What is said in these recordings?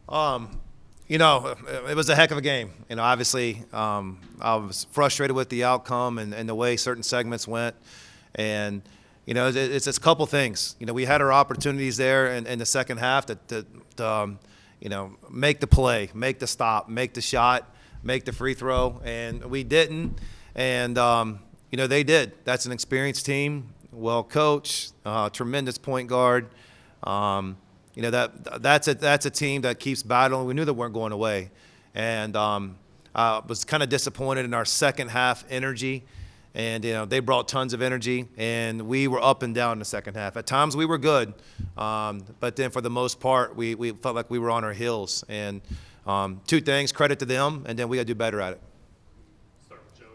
Um, it was a heck of a game. Obviously, I was frustrated with the outcome and the way certain segments went. And, it's a couple things. We had our opportunities there in the second half to make the play, make the stop, make the shot, make the free throw. And we didn't. And, they did. That's an experienced team, well coached, tremendous point guard. That's a team that keeps battling. We knew they weren't going away, and I was kind of disappointed in our second half energy. And they brought tons of energy, and we were up and down in the second half. At times we were good, but then for the most part we felt like we were on our heels. And two things: credit to them, and then we got to do better at it. Start with Joey.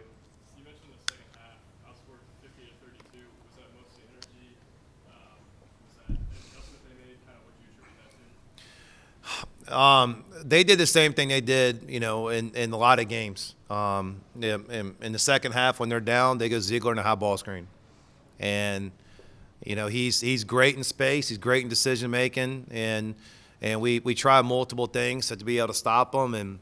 You mentioned the second half outscored 50-32. Was that mostly energy? Was that an adjustment they made? Kind of what you attribute that to? They did the same thing they did, in a lot of games. In the second half, when they're down, they go Ziegler in a high ball screen, and he's great in space, he's great in decision making, and we tried multiple things to be able to stop him, and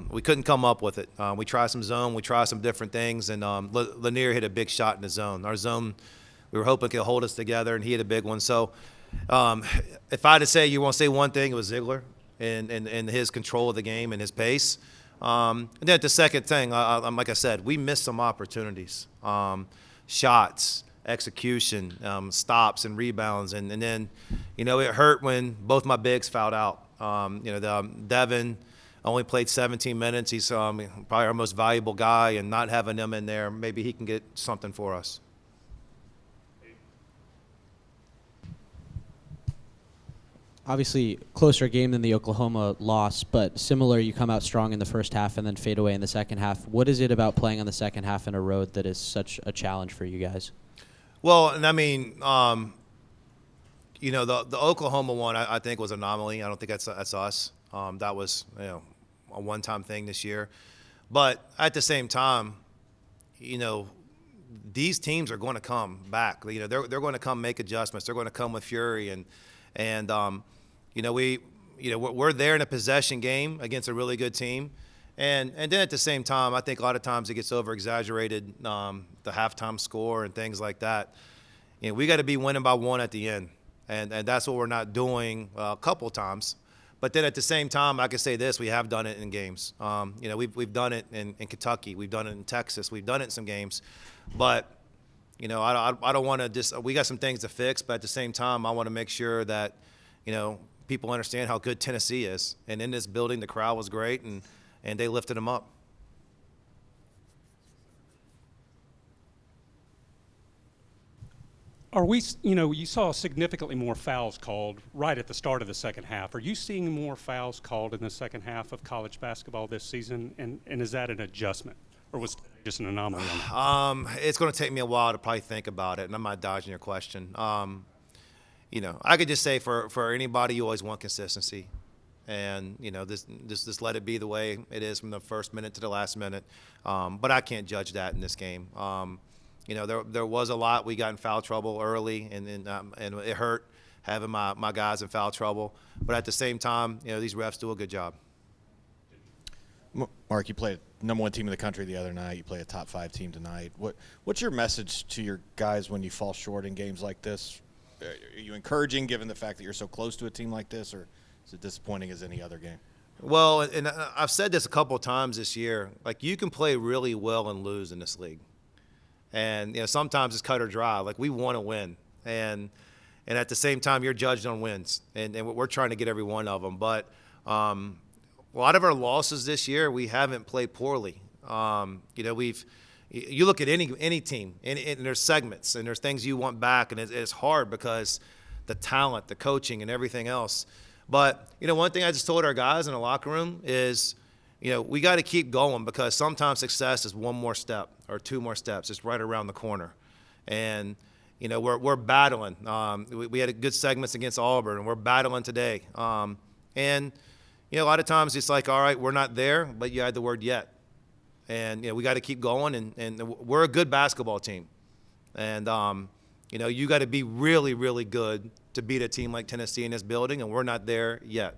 we couldn't come up with it. We tried some zone, we tried some different things, and Lanier hit a big shot in the zone. Our zone, we were hoping could hold us together, and he hit a big one. So if I had to say, you want to say one thing, it was Ziegler and his control of the game and his pace. And then the second thing, like I said, we missed some opportunities, shots, execution, stops and rebounds. And then, it hurt when both my bigs fouled out. Devin only played 17 minutes. He's probably our most valuable guy, and not having him in there, maybe he can get something for us. Obviously, closer game than the Oklahoma loss, but similar, you come out strong in the first half and then fade away in the second half. What is it about playing on the second half in a road that is such a challenge for you guys? Well, and I mean, the Oklahoma one I think was an anomaly. I don't think that's us. That was a one-time thing this year. But at the same time, these teams are going to come back. They're going to come make adjustments. They're going to come with fury and we're there in a possession game against a really good team, and then at the same time, I think a lot of times it gets over exaggerated, the halftime score and things like that. We got to be winning by one at the end, and that's what we're not doing a couple times. But then at the same time, I can say this: we have done it in games. We've done it in Kentucky, we've done it in Texas, we've done it in some games, but. I don't want to we got some things to fix, but at the same time, I want to make sure that, people understand how good Tennessee is. And in this building, the crowd was great, and they lifted them up. You saw significantly more fouls called right at the start of the second half. Are you seeing more fouls called in the second half of college basketball this season? And is that an adjustment? Or was it just an anomaly on that? It's going to take me a while to probably think about it, and I'm not dodging your question. I could just say for anybody, you always want consistency. And, just let it be the way it is from the first minute to the last minute. But I can't judge that in this game. There was a lot. We got in foul trouble early, and it hurt having my guys in foul trouble. But at the same time, these refs do a good job. Mark, you played number one team in the country the other night. You play a top 5 team tonight. What's your message to your guys when you fall short in games like this? Are you encouraging, given the fact that you're so close to a team like this, or is it disappointing as any other game? Well, and I've said this a couple of times this year. Like, you can play really well and lose in this league, and sometimes it's cut or dry. Like, we want to win, and at the same time, you're judged on wins, and we're trying to get every one of them, but. A lot of our losses this year, we haven't played poorly. You look at any team, and there's segments, and there's things you want back, and it's hard because the talent, the coaching, and everything else. But, one thing I just told our guys in the locker room is, we got to keep going, because sometimes success is one more step or two more steps. It's right around the corner. And, we're battling. We had good segments against Auburn, and we're battling today. A lot of times it's like, all right, we're not there, but you had the word yet. And, we got to keep going, and we're a good basketball team. And, you got to be really, really good to beat a team like Tennessee in this building, and we're not there yet.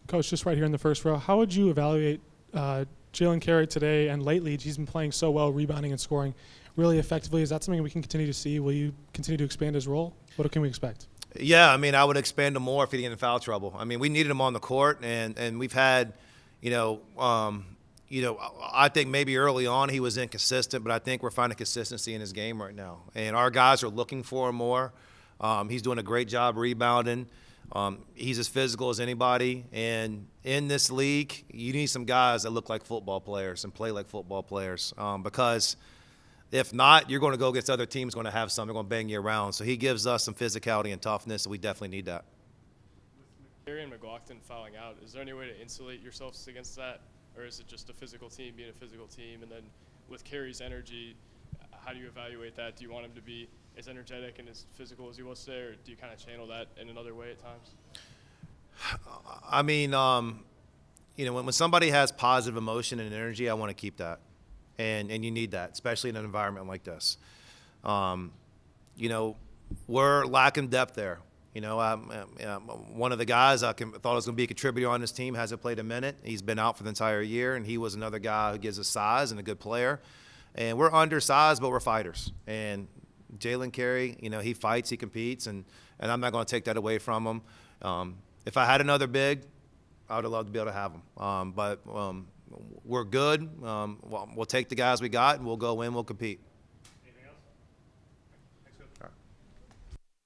Coach, just right here in the first row, how would you evaluate Jalen Carey today and lately? He's been playing so well, rebounding and scoring really effectively. Is that something we can continue to see? Will you continue to expand his role? What can we expect? Yeah, I mean, I would expand him more if he didn't get in foul trouble. I mean, we needed him on the court, and we've had, I think maybe early on he was inconsistent, but I think we're finding consistency in his game right now. And our guys are looking for him more. He's doing a great job rebounding. He's as physical as anybody. And in this league, you need some guys that look like football players and play like football players because if not, you're going to go against other teams going to have some. They're going to bang you around. So he gives us some physicality and toughness, and we definitely need that. With Carey and McLaughlin fouling out, is there any way to insulate yourselves against that? Or is it just a physical team being a physical team? And then with Carey's energy, how do you evaluate that? Do you want him to be as energetic and as physical as he was today, or do you kind of channel that in another way at times? I mean, when somebody has positive emotion and energy, I want to keep that. And you need that, especially in an environment like this. We're lacking depth there. One of the guys I thought was going to be a contributor on this team hasn't played a minute. He's been out for the entire year, and he was another guy who gives us size and a good player. And we're undersized, but we're fighters. And Jalen Carey, he fights, he competes, and I'm not going to take that away from him. If I had another big, I would have loved to be able to have him. But we're good. We'll take the guys we got, and we'll go in, we'll compete.